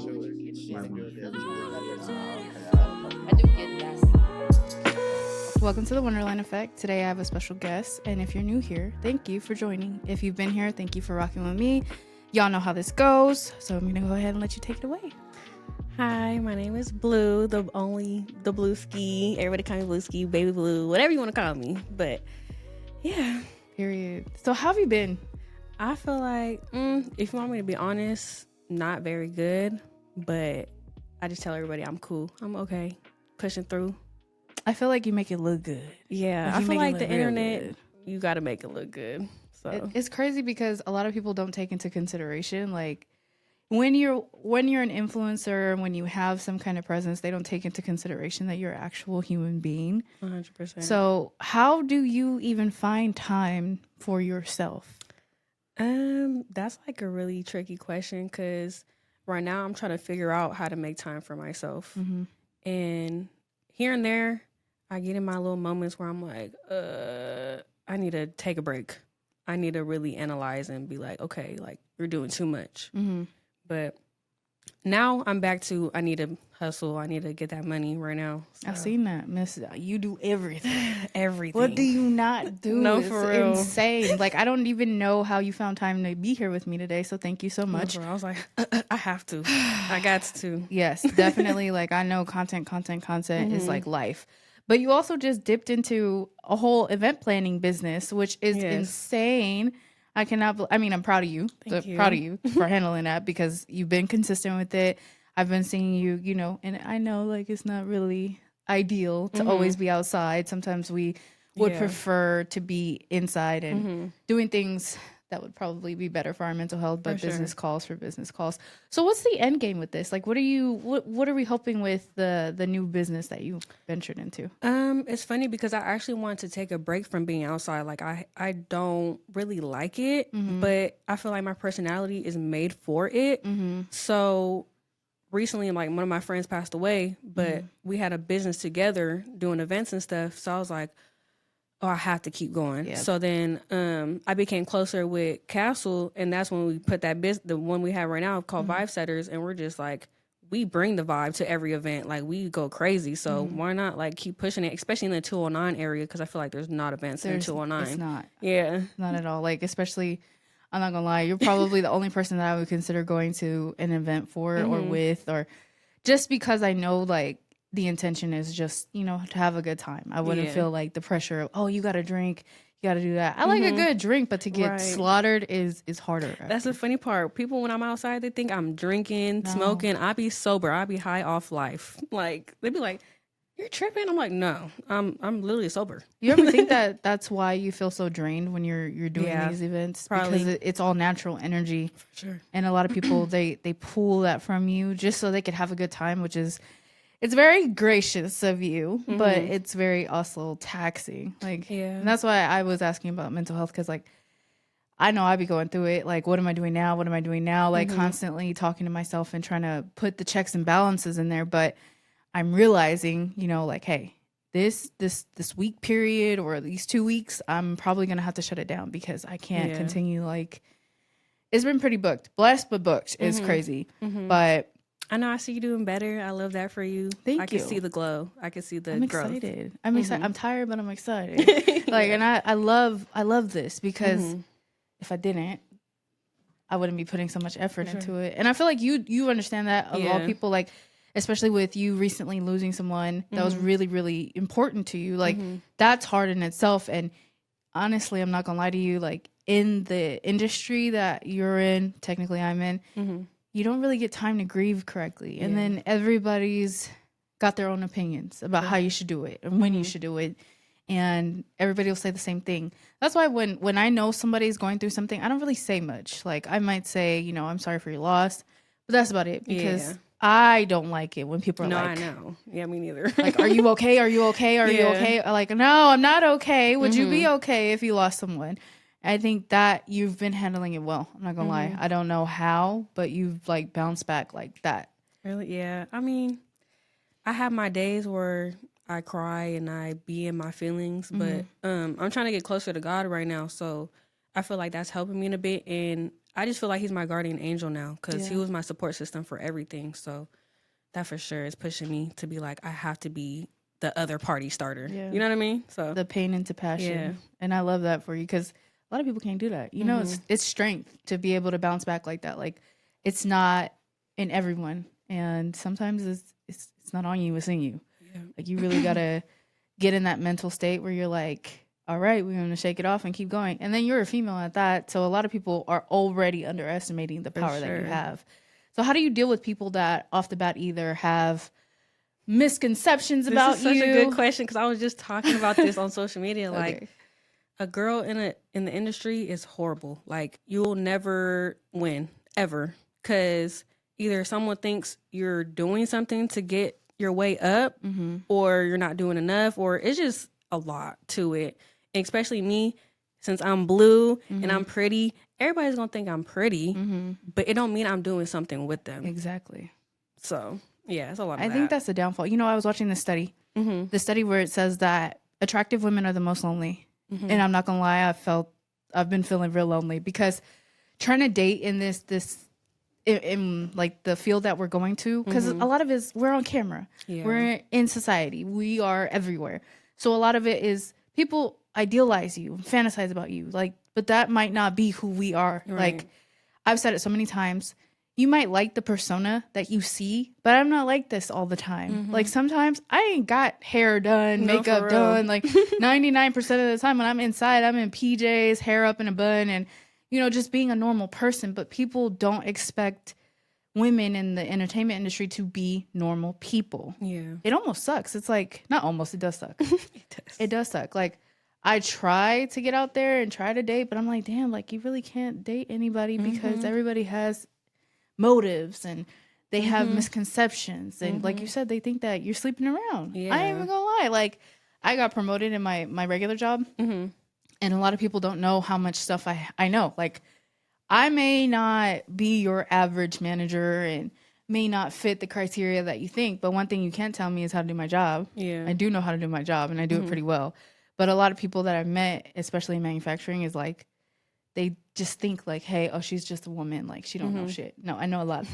I do get nasty. Welcome to the Wonderland Effect. Today I have a special guest, and if you're new here, thank you for joining. If you've been here, thank you for rocking with me. Y'all know how this goes, so I'm gonna go ahead and let you take it away. Hi, my name is Blue, the Blue Ski. Everybody call me Blue Ski, Baby Blue, whatever you want to call me. But yeah, Period. So how have you been? I feel like, if you want me to be honest, not very good. But I just tell everybody I'm cool. I'm okay, pushing through. I feel like you make it look good. Yeah, Like, I you feel make it like the look real internet, good. you got to make it look good. So It's crazy because a lot of people don't take into consideration, like, when you're an influencer, when you have some kind of presence, they don't take into consideration that you're an actual human being. 100%. So how do you even find time for yourself? That's like a really tricky question because right now I'm trying to figure out how to make time for myself. Mm-hmm. And here and there, I get in my little moments where I'm like, I need to take a break. I need to really analyze and be like, okay, like you're doing too much. Mm-hmm. But now I'm back to I need to hustle. I need to get that money right now. So. I've seen that, Miss. You do everything. Everything. What do you not do? No, It's for real. insane. Like, I don't even know how you found time to be here with me today. So thank you so much. I was like, I have to. I got to. Yes, definitely. Like, I know content is like life. But you also just dipped into a whole event planning business, which is insane. I cannot. I mean, I'm proud of you. Thank you. Proud of you for handling that because you've been consistent with it. I've been seeing you, and I know like it's not really ideal to always be outside. Sometimes we would prefer to be inside and doing things that would probably be better for our mental health, but business calls for business calls. So what's the end game with this? Like, what are we hoping with the new business that you ventured into? It's funny because I actually want to take a break from being outside. Like I don't really like it, but I feel like my personality is made for it. So recently, like one of my friends passed away, but we had a business together doing events and stuff. So I was like, oh, I have to keep going. Yep. So then I became closer with Castle, and that's when we put that the one we have right now called Vibe Setters, and we're just like, we bring the vibe to every event. Like, we go crazy. So why not, like, keep pushing it, especially in the 209 area, because I feel like there's not events in 209. It's not. Yeah. Not at all. Like, especially, I'm not gonna lie, you're probably the only person that I would consider going to an event for or with, or just because I know, like, the intention is just, to have a good time. I wouldn't feel like the pressure of, oh, you got to drink, you got to do that. I like a good drink, but to get slaughtered is harder. That's the funny part. People, when I'm outside, they think I'm drinking, smoking. I be sober. I be high off life. Like, they be like, you're tripping? I'm like, no, I'm literally sober. You ever think that that's why you feel so drained when you're doing these events? Probably. Because it's all natural energy. For sure. And a lot of people, they pull that from you just so they could have a good time, which is, it's very gracious of you, but it's very also taxing. Like, and that's why I was asking about mental health, because, like, I know I be going through it. Like, what am I doing now? What am I doing now? Like, constantly talking to myself and trying to put the checks and balances in there. But I'm realizing, like, hey, this week period or these 2 weeks, I'm probably gonna have to shut it down because I can't continue. Like, it's been pretty booked, blessed but booked is crazy, but. I know I see you doing better. I love that for you. Thank you. I can see the glow. I can see the growth. Excited. I'm excited. I'm tired, but I'm excited. Like, and I love this because if I didn't, I wouldn't be putting so much effort into it. And I feel like you understand that. A lot of people, like, especially with you recently losing someone that was really, really important to you. Like, that's hard in itself. And honestly, I'm not gonna lie to you. Like, in the industry that you're in, technically I'm in. You don't really get time to grieve correctly. And then everybody's got their own opinions about how you should do it and when you should do it. And everybody will say the same thing. That's why when I know somebody's going through something, I don't really say much. Like, I might say, I'm sorry for your loss, but that's about it, because I don't like it when people are like, I know. Yeah, me neither. Like, are you okay? Are you okay? Are you okay? Like, no, I'm not okay. Would you be okay if you lost someone? I think that you've been handling it well. I'm not gonna lie. I don't know how, but you've, like, bounced back like that. Really? Yeah. I mean, I have my days where I cry and I be in my feelings, but I'm trying to get closer to God right now. So I feel like that's helping me in a bit. And I just feel like he's my guardian angel now because he Yeah. was my support system for everything. So that for sure is pushing me to be like, I have to be the other party starter. Yeah. You know what I mean? So The pain into passion. Yeah. And I love that for you because a lot of people can't do that. You know, it's strength to be able to bounce back like that. Like, it's not in everyone. And sometimes it's not on you, it's in you. Yeah. Like, you really got to get in that mental state where you're like, all right, we're going to shake it off and keep going. And then you're a female at that. So a lot of people are already underestimating the power that you have. So how do you deal with people that off the bat either have misconceptions about you? This is such a good question because I was just talking about this on social media. Like, a girl in the industry is horrible. Like, you'll never win ever because either someone thinks you're doing something to get your way up, or you're not doing enough, or it's just a lot to it. And especially me, since I'm blue and I'm pretty, everybody's gonna think I'm pretty, but it don't mean I'm doing something with them. Exactly. So yeah, it's a lot of I think that's the downfall. You know, I was watching this study, the study where it says that attractive women are the most lonely. And I'm not gonna lie, I've been feeling real lonely because trying to date in in like the field that we're going to, because a lot of it is we're on camera, we're in society, we are everywhere. So a lot of it is people idealize you, fantasize about you, like, but that might not be who we are. Right. Like, I've said it so many times. You might like the persona that you see, but I'm not like this all the time. Like, sometimes I ain't got hair done, makeup done. Like, 99% of the time when I'm inside, I'm in PJs, hair up in a bun, and, you know, just being a normal person. But people don't expect women in the entertainment industry to be normal people. Yeah. It almost sucks. It's like, not almost, it does suck. It does suck. Like, I try to get out there and try to date, but I'm like, damn, like, you really can't date anybody because everybody has motives and they have misconceptions. And like you said, they think that you're sleeping around. Yeah. I ain't even gonna lie. Like, I got promoted in my regular job, and a lot of people don't know how much stuff I know. Like, I may not be your average manager and may not fit the criteria that you think, but one thing you can't tell me is how to do my job. Yeah. I do know how to do my job, and I do it pretty well. But a lot of people that I've met, especially in manufacturing, is like, they just think like, hey, oh, she's just a woman. Like, she don't know shit. No, I know a lot.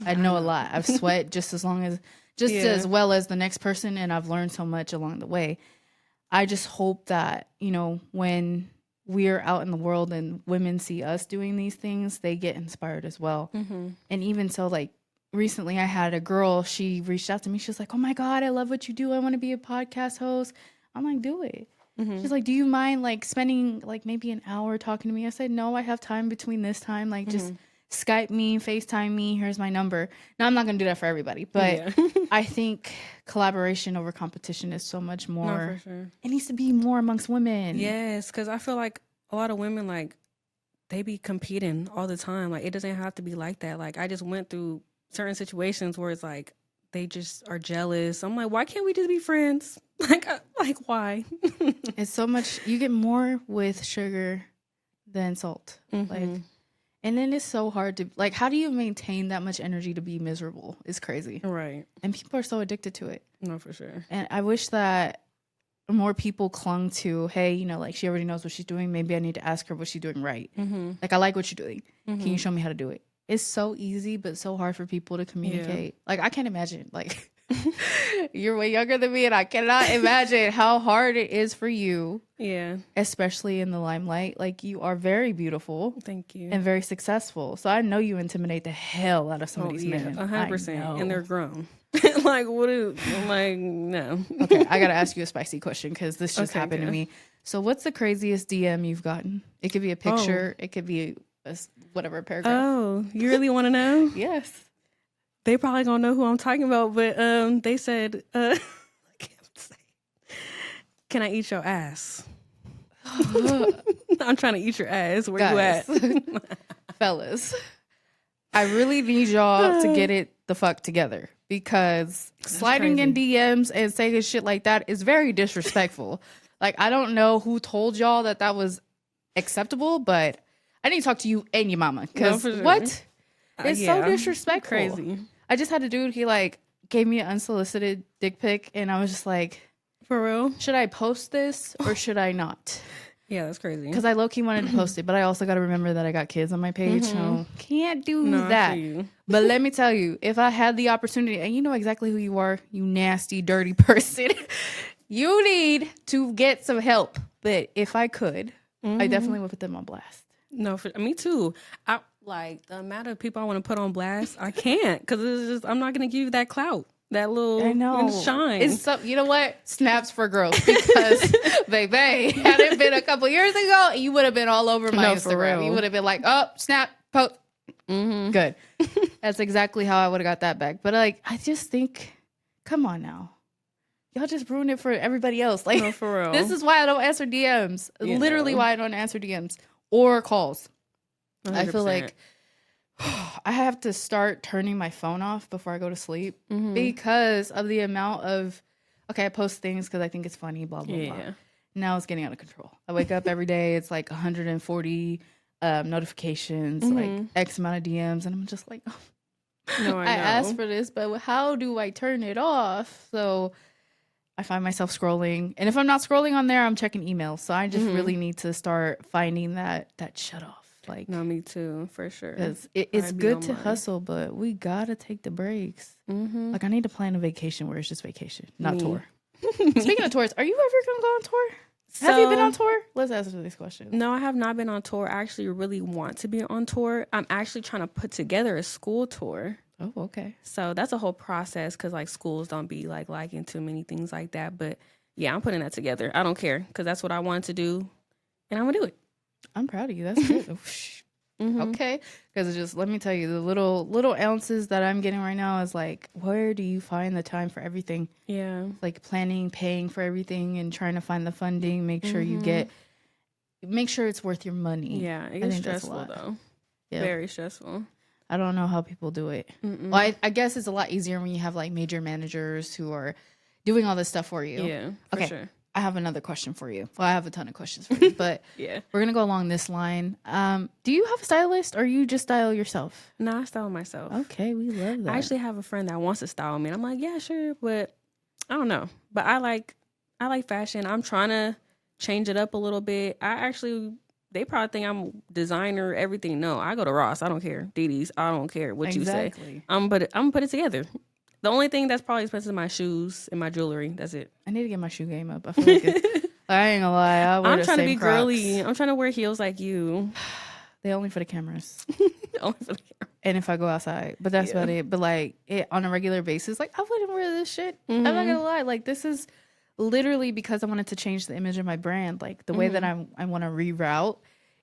I know a lot. I've sweat just as well as the next person. And I've learned so much along the way. I just hope that, you know, when we're out in the world and women see us doing these things, they get inspired as well. And even so, like, recently I had a girl, she reached out to me. She was like, oh my God, I love what you do. I want to be a podcast host. I'm like, do it. She's like, do you mind like spending like maybe an hour talking to me? I said, no, I have time between this time. Like, just Skype me, FaceTime me. Here's my number. Now, I'm not going to do that for everybody, but I think collaboration over competition is so much more. No, for sure. It needs to be more amongst women. Yes, because I feel like a lot of women, like, they be competing all the time. Like, it doesn't have to be like that. Like, I just went through certain situations where it's like, they just are jealous. I'm like, why can't we just be friends? Like why? It's so much. You get more with sugar than salt. Like, and then it's so hard to, like, how do you maintain that much energy to be miserable? It's crazy. Right. And people are so addicted to it. No, for sure. And I wish that more people clung to, hey, you know, like, she already knows what she's doing. Maybe I need to ask her what she's doing right. Like, I like what you're doing. Can you show me how to do it? It's so easy, but so hard for people to communicate. Like, I can't imagine. Like, you're way younger than me, and I cannot imagine how hard it is for you. Yeah. Especially in the limelight. Like, you are very beautiful. Thank you. And very successful. So I know you intimidate the hell out of some of these men. 100%. And they're grown. Like, what is, like, no. Okay, I got to ask you a spicy question because this just happened to me. So what's the craziest DM you've gotten? It could be a picture. It could be whatever paragraph. Oh, you really want to know? Yes. They probably gonna know who I'm talking about, but they said, I can't say, can I eat your ass? I'm trying to eat your ass. Where Guys, you at? Fellas, I really need y'all to get it the fuck together because sliding in DMs and saying shit like that is very disrespectful. Like, I don't know who told y'all that was acceptable, but I need to talk to you and your mama because what? It's so disrespectful. Crazy. I just had a dude, he like gave me an unsolicited dick pic and I was just like, for real? Should I post this or should I not? Yeah, that's crazy. Because I low-key wanted to post it, but I also got to remember that I got kids on my page, so can't do that. But let me tell you, if I had the opportunity, and you know exactly who you are, you nasty, dirty person, you need to get some help. But if I could, I definitely would put them on blast. No, me too. I like the amount of people I want to put on blast. I can't, because it's just, I'm not going to give you that clout, that little shine. It's so, you know what? Snaps for girls, because baby, had it been a couple years ago, you would have been all over my Instagram. You would have been like, oh, snap, post. Good. That's exactly how I would have got that back. But like, I just think, come on now. Y'all just ruined it for everybody else. Like, no, for real. This is why I don't answer DMs. Literally why I don't answer DMs or calls. 100%. I feel like I have to start turning my phone off before I go to sleep because of the amount of, okay, I post things because I think it's funny, blah, blah, blah. Now it's getting out of control. I wake up every day. It's like 140 notifications, like X amount of DMs. And I'm just like, oh, no, I asked for this, but how do I turn it off? So I find myself scrolling, and if I'm not scrolling on there, I'm checking emails. So I just really need to start finding that shut off. Like, no, me too, for sure. Because it's good to hustle, but we gotta take the breaks. Like, I need to plan a vacation where it's just vacation, not tour. Speaking of tours, are you ever gonna go on tour? Have you been on tour? Let's answer these questions. No, I have not been on tour. I actually really want to be on tour. I'm actually trying to put together a school tour. Oh, okay. So that's a whole process, because like schools don't be like liking too many things like that. But yeah, I'm putting that together. I don't care, because that's what I wanted to do, and I'm gonna do it. I'm proud of you. That's good. Okay, because just let me tell you, the little ounces that I'm getting right now is like, where do you find the time for everything? Yeah, like planning, paying for everything, and trying to find the funding. Make sure make sure it's worth your money. Yeah, it gets stressful though. Yeah. Very stressful. I don't know how people do it. Well, I guess it's a lot easier when you have like major managers who are doing all this stuff for you. Yeah, for sure. I have another question for you. Well, I have a ton of questions for you, but we're going to go along this line. Do you have a stylist, or you just style yourself? No, I style myself. Okay, we love that. I actually have a friend that wants to style me, and I'm like, yeah, sure, but I don't know. But I like fashion. I'm trying to change it up a little bit. They probably think I'm designer, everything. No, I go to Ross. I don't care. DD's. I don't care what you say. I'm gonna put it together. The only thing that's probably expensive is my shoes and my jewelry. That's it. I need to get my shoe game up. I feel like I ain't gonna lie. I'm trying to be girly. I'm trying to wear heels like you. They only for the cameras. Only for the camera. And if I go outside. But that's about it. But like on a regular basis, like I wouldn't wear this shit. I'm not gonna lie. Like this is literally because I wanted to change the image of my brand. Like the way that I want to reroute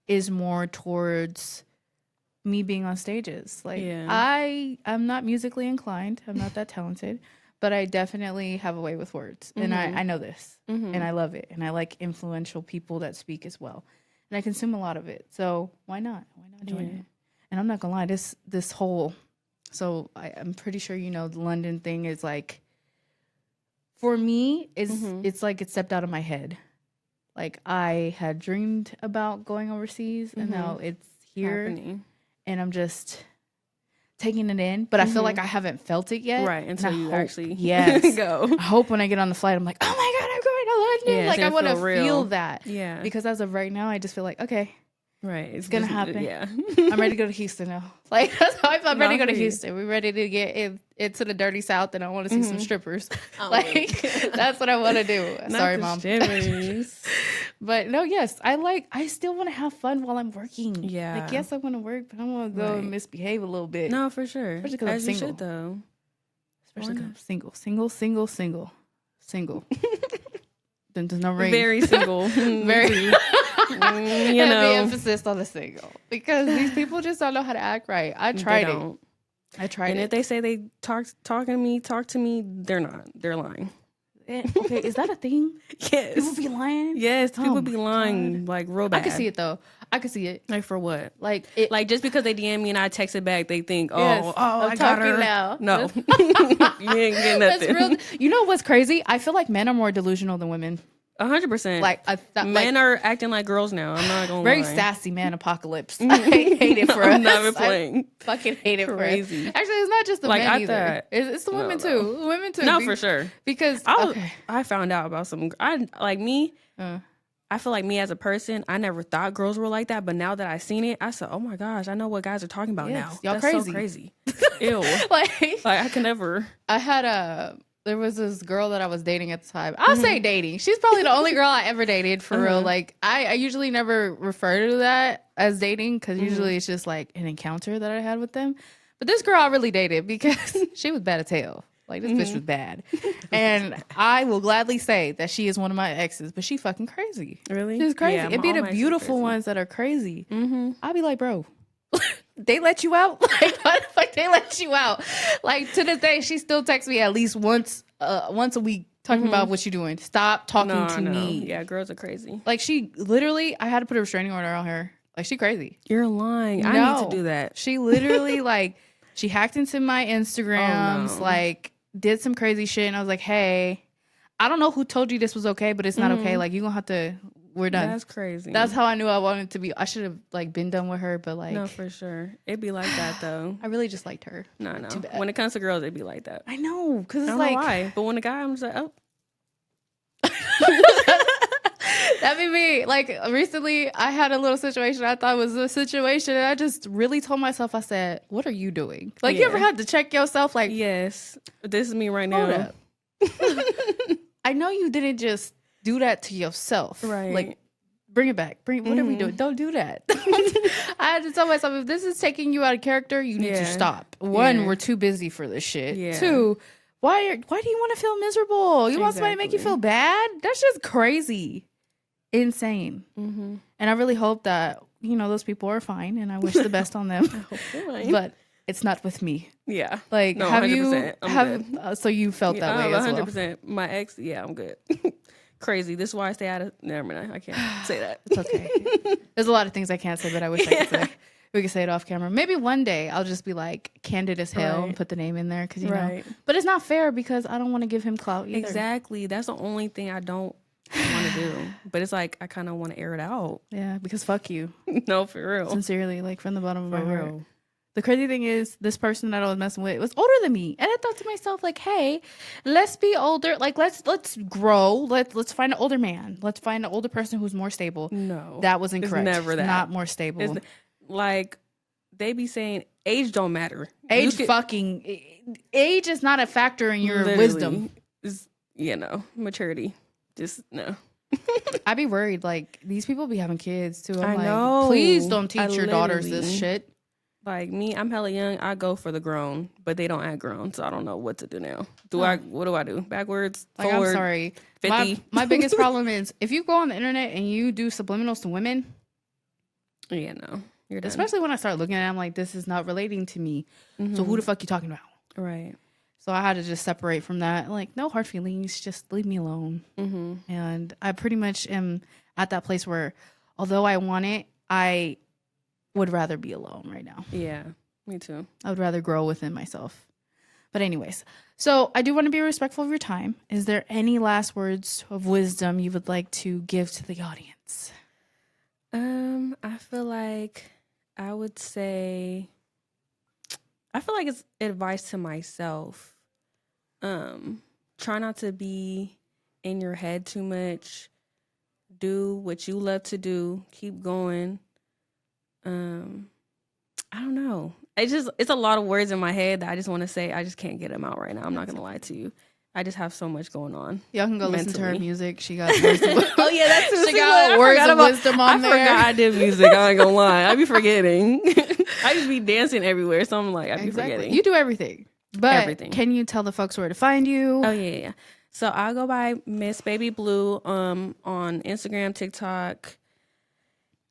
is more towards me being on stages. Like I'm not musically inclined. I'm not that talented, but I definitely have a way with words. And I know this and I love it. And I like influential people that speak as well. And I consume a lot of it. So why not? Why not join it? And I'm not gonna lie, this whole, so I'm pretty sure you know the London thing is like, for me, it's like it stepped out of my head. Like I had dreamed about going overseas and now it's here. Happening. And I'm just taking it in. But I feel like I haven't felt it yet. Right, until you actually go. I hope when I get on the flight, I'm like, oh my God, I'm going to London. Like I want to feel that. Yeah. Because as of right now, I just feel like, okay. Right. It's going to happen. Yeah. I'm ready to go to Houston now. Like, that's how I'm ready to go to Houston. We're ready to get into the dirty South and I want to see some strippers. Like, that's what I want to do. Sorry, Mom. But no, yes, I still want to have fun while I'm working. Yeah. Like, yes, I want to work, but I want to go and misbehave a little bit. No, for sure. Especially because I'm single. You should, though. Especially because I'm single. Then there's no ring. Very single. Very. Heavy emphasis on the single, because these people just don't know how to act right. I tried it. And if they say they talk to me, they're not. They're lying. Okay, is that a thing? Yes. People be lying? Yes, people be lying like real bad. I can see it though. I can see it. Like for what? Like just because they DM me and I text it back, they think, I got her. Now. No. You ain't getting nothing. That's real. You know what's crazy? I feel like men are more delusional than women. 100%. Like men are acting like girls now. I'm not gonna very lie. sassy man apocalypse. I hate it for us. I'm not even playing. I fucking hate it for us. Actually, it's not just the men either. It's the women too. The women too. No, for sure. Because I found out about some. I I feel like me as a person, I never thought girls were like that, but now that I seen it, I said, "Oh my gosh, I know what guys are talking about now. Y'all That's crazy. so crazy." Ew. like I can never. I had there was this girl that I was dating at the time. I'll say dating. She's probably the only girl I ever dated for real. Like I usually never refer to that as dating because usually it's just like an encounter that I had with them. But this girl I really dated because she was bad as hell. Like, this bitch was bad. And I will gladly say that she is one of my exes, but she fucking crazy. Really? She's crazy. Yeah, It'd be the beautiful ones that are crazy. I'll be like, bro, they let you out? Like, why the fuck they let you out? Like, to this day, she still texts me at least once a week talking about what you doing. Stop talking to me. Yeah, girls are crazy. Like, she literally, I had to put a restraining order on her. Like, she crazy. You're lying. I need to do that. She literally, like, she hacked into my Instagrams, like, did some crazy shit, and I was like, hey, I don't know who told you this was okay, but it's not okay. Like, you're gonna have to, we're done. That's crazy. That's how I knew I wanted to be. I should have, like, been done with her, but, like. No, for sure. It'd be like that, though. I really just liked her. No. When it comes to girls, it'd be like that. I know, because it's I don't like. know why. But when a guy, I'm just like, oh. That'd be me. Like, recently, I had a little situation I thought was a situation, and I just really told myself, I said, what are you doing? Like, you ever had to check yourself? Like, yes, this is me right now. I know you didn't just do that to yourself. Right. Like, bring it back. What are we doing? Don't do that. I had to tell myself, if this is taking you out of character, you need to stop. One, we're too busy for this shit. Yeah. Two, why do you want to feel miserable? You want somebody to make you feel bad? That's just crazy. Insane. And I really hope that, you know, those people are fine, and I wish the best on them. I hope they're fine. But it's not with me. Yeah. Like, no, have 100%. You so you felt that way as 100%. Well. My ex, yeah, I'm good. Crazy. This is why I stay out of. Never mind. I can't say that. It's okay. There's a lot of things I can't say, but I wish I could say. We could say it off camera. Maybe one day I'll just be like candid as hell and put the name in there because you know. But it's not fair because I don't want to give him clout either. Exactly. That's the only thing I don't want to do. But it's like I kind of want to air it out. Yeah, because fuck you. No, for real. Sincerely, like from the bottom of my heart. The crazy thing is, this person that I was messing with was older than me, and I thought to myself, like, "Hey, let's be older. Like, let's grow. Let's find an older man. Let's find an older person who's more stable." No, that was incorrect. It's never that. Not more stable. Like they be saying, age don't matter. Age is not a factor in your wisdom. Is maturity. Just no. I be worried. Like these people be having kids too. I know. Please don't teach your daughters this shit. Like me, I'm hella young. I go for the grown, but they don't act grown, so I don't know what to do now. What do I do? Backwards, forward? I'm sorry. 50. My biggest problem is if you go on the internet and you do subliminals to women. Yeah, no, you're done. Especially when I start looking at it, I'm like, this is not relating to me. So who the fuck you talking about? Right. So I had to just separate from that. Like, no hard feelings. Just leave me alone. And I pretty much am at that place where, although I want it, I would rather be alone right now. Yeah, me too. I would rather grow within myself. But anyways, so I do want to be respectful of your time. Is there any last words of wisdom you would like to give to the audience? I feel like I would say, I feel like it's advice to myself. Try not to be in your head too much. Do what you love to do. Keep going. I don't know. It's a lot of words in my head that I just want to say. I just can't get them out right now. I'm not gonna lie to you. I just have so much going on. Y'all can go listen to her music. She got words of oh yeah, that's true. She got words of wisdom on there. I forgot I did music. I ain't gonna lie. I be forgetting. I just be dancing everywhere, so I'm like, I be forgetting. You do everything. But can you tell the folks where to find you? Oh yeah. So I'll go by Miss Baby Blue on Instagram, TikTok.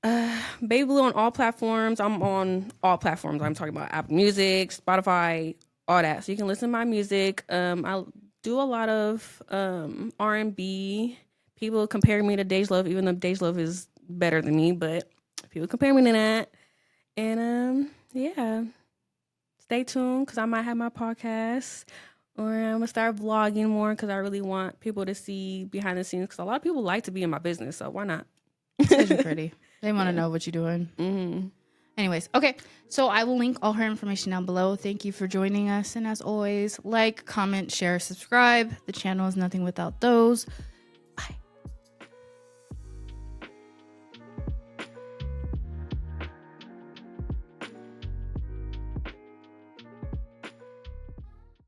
Baby Blue on all platforms. I'm on all platforms. I'm talking about Apple Music, Spotify, all that. So you can listen to my music. I do a lot of R&B. People compare me to Dej Love, even though Dej Love is better than me, but people compare me to that. And yeah, stay tuned because I might have my podcast, or I'm gonna start vlogging more because I really want people to see behind the scenes. Because a lot of people like to be in my business, so why not? Because you're pretty. They want to know what you're doing. Anyways, okay. So I will link all her information down below. Thank you for joining us. And as always, like, comment, share, subscribe. The channel is nothing without those.